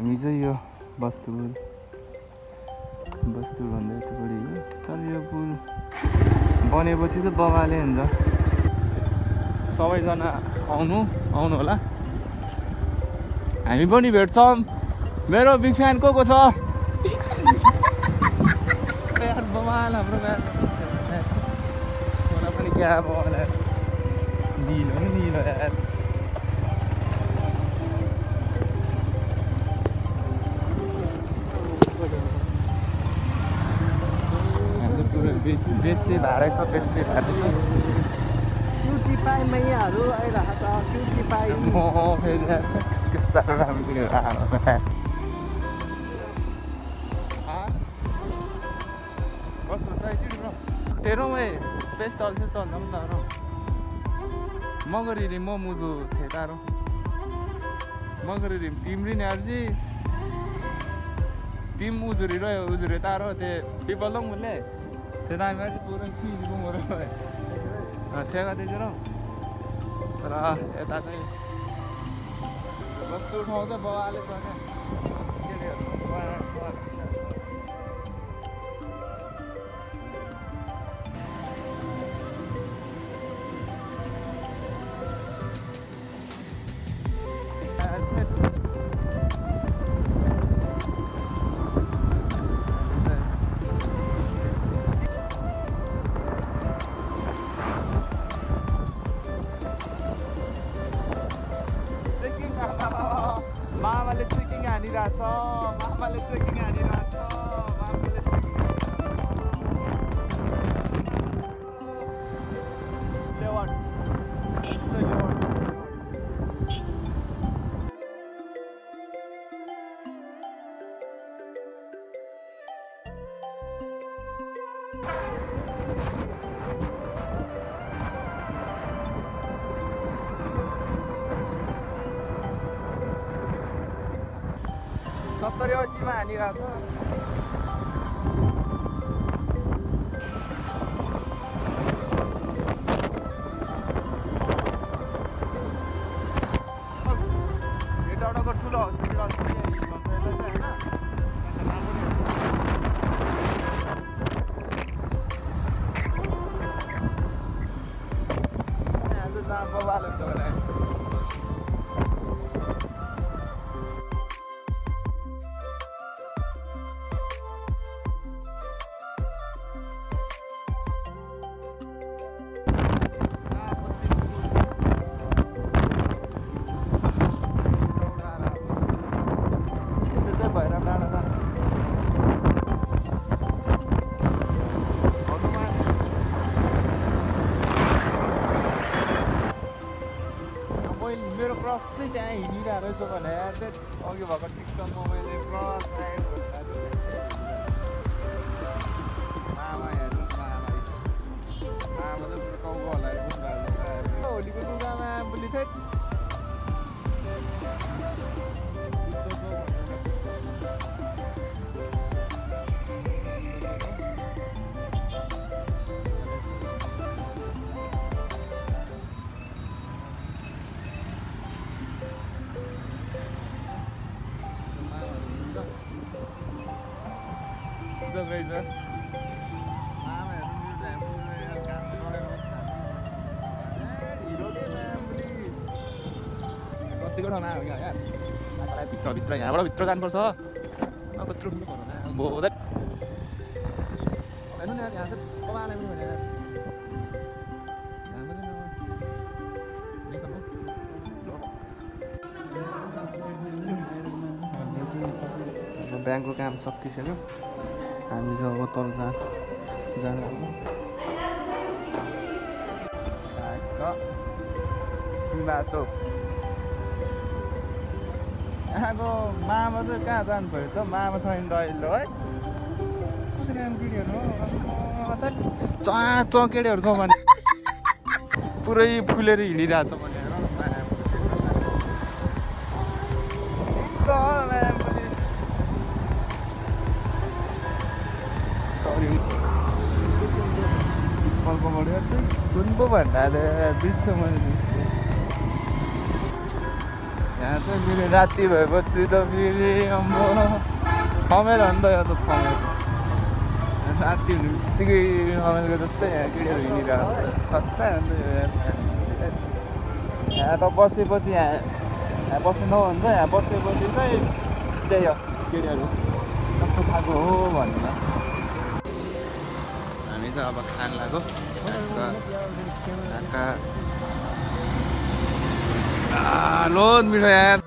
हामी चाहिँ यो बस्तुपुर भन्दा यता बढी हो तर यो पुल बनेपछि त बगाले हुन्छ सबैजना आउनु होला हामी पनि भेट्छौँ मेरो बिग फ्यान को छ यार बवाल हाम्रो छोरा पनि क्या बवाल यार निलो यार बेसी भाडा छ बेसी भाडा छ क्युटी पाई मैयाहरू आइरहेको छ क्युटी पाई म फेरि के साह्रो राम्रो किनेर आएको कस्तो चाहियो ब्रो तेरो में पेस्टल सेस्टल जाऊँ तारो मगरी म मुजु थे तारो मगरी तिम्री ने अर्जी तिम उजुरी रह्यो उजुरी तारो ते पिपल मुले ते दामी पुरै खिज गुमरो ठेगा दिन्छ र तर यता चाहिँ बस्तु ठाउँ चाहिँ बगाले छ मामाले चेकिङ हानिरहेछ मामाले चेकिङ हानिरहेछ मामाले सत्तरी 80 मा हानिरहेको छ यताउटाको ठुलो हस्पिटल छ आज जहाँ बवाल हुन्छ होला मेरो क्रस चाहिँ त्यहाँ हिँडिरहेको रहेछ भने अघि भर्खर टिकटकमा मैले क्रस मामा हेर्नु मामा चाहिँ टाउको हल्लाएर बुझ्नु होलीको लुगामा बोली फेरि कतिको ठाउँमा आयो क्या यार भित्र यहाँबाट भित्र जानुपर्छ कत्रो ठुलो बोध हेर्नु न यहाँ चाहिँ कमाले पनि भने ब्याङ्कको काम सकिसक्यो हामी जब तल जानु सीमा चौक यहाँको मामा चाहिँ कहाँ जानु पऱ्यो मामा छैन त अहिले है कति राम्रो केटीहरू हो केटीहरू छ भने पुरै फुलेर हिँडिरहेछ भने कुन पो भन्दा दृश्य मैले यहाँ चाहिँ फेरि राति भएपछि त फेरि अम्बो खमेर अन्त यहाँ त खमेर राति हुने बित्तिकै खमेरको जस्तै यहाँ केटीहरू हिँडिरहेको खत्रै अन्त यहाँ त बसेपछि यहाँ बस्नु नभन्छ यहाँ बसेपछि चाहिँ त्यही हो केटीहरू कस्तो खाएको हो भनेर हामी चाहिँ अब खान लाग्यो लोद मिठो यार